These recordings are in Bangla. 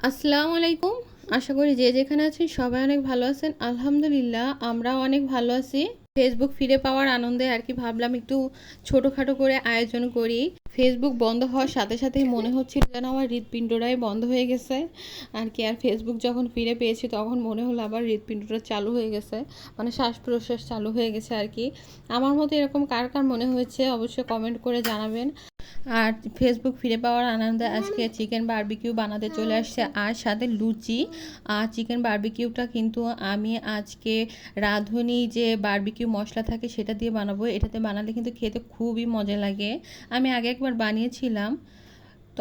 আসসালামু আলাইকুম। আশা করি যে যেখানে আছেন সবাই অনেক ভালো আছেন। আলহামদুলিল্লাহ আমরাও অনেক ভালো আছি। ফেসবুক ফিরে পাওয়ার আনন্দে আর কি ভাবলাম একটু ছোটোখাটো করে আয়োজন করি। ফেসবুক বন্ধ হওয়ার সাথে সাথেই মনে হচ্ছিল যেন আমার হৃৎপিণ্ডটাই বন্ধ হয়ে গেছে আর কি। আর ফেসবুক যখন ফিরে পেয়েছি তখন মনে হলো আবার হৃৎপিণ্ডটা চালু হয়ে গেছে, মানে শ্বাস প্রশ্বাস চালু হয়ে গেছে আর কি। আমার মতো এরকম কার কার মনে হয়েছে অবশ্যই কমেন্ট করে জানাবেন। আর ফেসবুক ফিরে পাওয়ার আনন্দে আজকে চিকেন বারবিকিউ বানাতে চলে আসছে, আর সাথে লুচি। আর চিকেন বারবিকিউটা কিন্তু আমি আজকে রাঁধুনি যে বারবিকিউ মশলা থাকে সেটা দিয়ে বানাবো। এটাতে বানালে কিন্তু খেতে খুবই মজা লাগে। আমি আগে একবার বানিয়েছিলাম,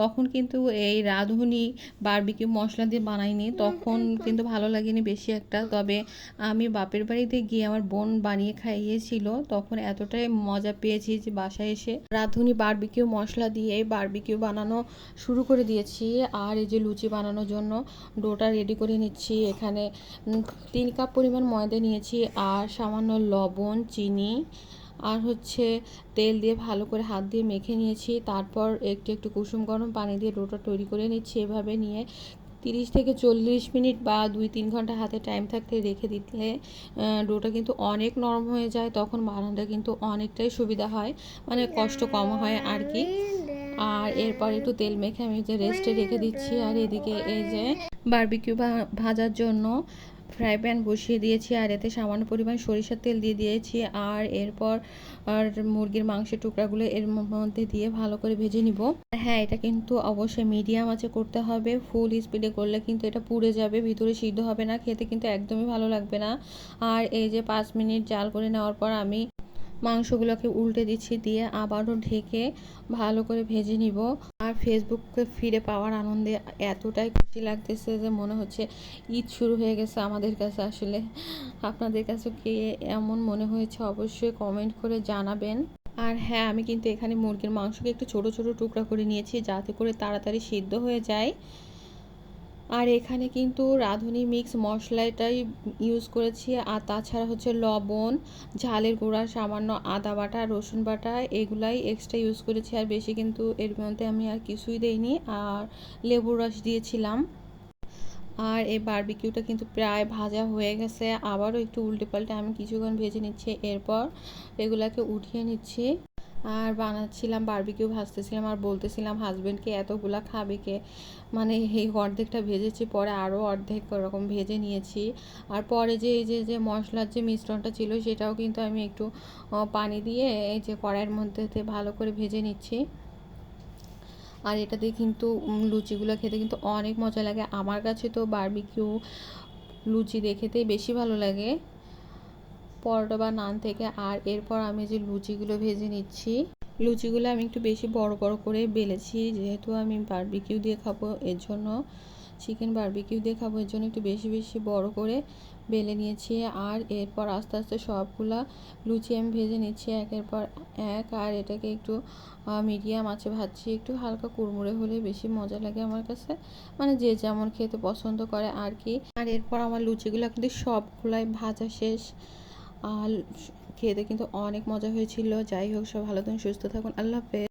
তখন কিন্তু এই রাঁধুনি বারবিকিউ মশলা দিয়ে বানাইনি, তখন কিন্তু ভালো লাগেনি বেশি একটা। তবে আমি বাপের বাড়িতে গিয়ে আমার বোন বানিয়ে খাইয়েছিল, তখন এতটাই মজা পেয়েছি যে বাসায় এসে রাঁধুনি বারবিকিউ মশলা দিয়ে বারবিকিউ বানানো শুরু করে দিয়েছি। আর এই যে লুচি বানানোর জন্য ডোটা রেডি করে নিচ্ছি। এখানে 3 কাপ পরিমাণ ময়দা নিয়েছি, আর সামান্য লবণ, চিনি আর হচ্ছে তেল দিয়ে ভালো করে হাত দিয়ে মেখে নিয়েছি। তারপর একটু একটু কুসুম গরম পানি দিয়ে ডোটা তৈরি করে নিচ্ছি। এভাবে নিয়ে 30 থেকে 40 মিনিট বা 2-3 ঘন্টা হাতে টাইম থাকতে রেখে দিলে ডোটা কিন্তু অনেক নরম হয়ে যায়, তখন বানানোটা কিন্তু অনেকটাই সুবিধা হয়, মানে কষ্ট কম হয় আর কি। আর এরপর একটু তেল মেখে আমি যে রেস্টে রেখে দিচ্ছি। আর এদিকে এই যে বারবিকিউ ভাজার জন্য ফ্রাই প্যান বসিয়ে দিয়েছি, আর এতে সামান্য পরিমাণ সরিষার তেল দিয়ে দিয়েছি। আর এরপর মুরগির মাংসের টুকরাগুলো এর মধ্যে দিয়ে ভালো করে ভেজে নিব। হ্যাঁ, এটা কিন্তু অবশ্যই মিডিয়াম আঁচে করতে হবে। ফুল স্পিডে করলে কিন্তু এটা পুড়ে যাবে, ভিতরে সিদ্ধ হবে না, খেতে কিন্তু একদমই ভালো লাগবে না। আর এই যে 5 মিনিট জাল করে নেওয়ার পর আমি মাংসগুলোকে উল্টে দিচ্ছি, দিয়ে আবারও ঢেকে ভালো করে ভেজে নিব। আর ফেসবুককে ফিরে পাওয়ার আনন্দে এতটাই খুশি লাগতেছে যে মনে হচ্ছে ঈদ শুরু হয়ে গেছে আমাদের কাছে। আসলে আপনাদের কাছে কি এমন মনে হয়েছে অবশ্যই কমেন্ট করে জানাবেন। আর হ্যাঁ, আমি কিন্তু এখানে মুরগির মাংসকে একটু ছোট ছোট টুকরা করে নিয়েছি যাতে করে তাড়াতাড়ি সিদ্ধ হয়ে যায়। আর এখানে কিন্তু রাঁধুনি মিক্স মশলাটাই ইউজ করেছি, আর তাছাড়া হচ্ছে লবণ, ঝালের গুঁড়া, সামান্য আদা বাটা, রসুন বাটা, এগুলাই এক্সট্রা ইউজ করেছি। আর বেশি কিন্তু এর মধ্যে আমি আর কিছুই দেইনি। আর লেবুর রস দিয়েছিলাম। আর এই বারবিকিউটা কিন্তু প্রায় ভাজা হয়ে গেছে, আবারও একটু উল্টে পাল্টে আমি কিছুক্ষণ ভেজে নিচ্ছি। এরপর এগুলাকে উঠিয়ে নিচ্ছি। আর বানাচ্ছিলাম বারবিকিউ, ভাজতেছিলাম আর বলতেছিলাম হাজব্যান্ডকে এতগুলা খাবে কে, মানে এই অর্ধেকটা ভেজেছি, পরে আরও অর্ধেক ওরকম ভেজে নিয়েছি। আর পরে যে এই যে মশলার যে মিশ্রণটা ছিল সেটাও কিন্তু আমি একটু পানি দিয়ে এই যে কড়াইয়ের মধ্যে ভালো করে ভেজে নিচ্ছি। আর এটা দিয়ে কিন্তু লুচিগুলো খেতে কিন্তু অনেক মজা লাগে। আমার কাছে তো বারবিকিউ লুচি খেতেই বেশি ভালো লাগে পরোটা বা নান থেকে। আর এরপর আমি যে লুচিগুলো ভেজে নিচ্ছি, লুচিগুলো আমি একটু বেশি বড় বড় করে বেলেছি, যেহেতু আমি বারবিকিউ দিয়ে খাবো এর জন্য, চিকেন বারবিকিউ দিয়ে খাবো এর জন্য একটু বেশি বেশি বড় করে বেলে নিয়েছি। আর এরপর আস্তে আস্তে সবগুলা লুচি আমি ভেজে নিচ্ছি একের পর এক। আর এটাকে একটু মিডিয়াম আঁচে ভাজছি, একটু হালকা কুড়মুড়ে হলে বেশি মজা লাগে আমার কাছে, মানে যে যেমন খেতে পছন্দ করে আর কি। আর এরপর আমার লুচিগুলো কিন্তু সবগুলাই ভাজা শেষ। আর খেতে কিন্তু অনেক মজা হয়েছিল। যাই হোক, সব ভালো থাকুন, সুস্থ থাকুন, আল্লাহ হাফেজ।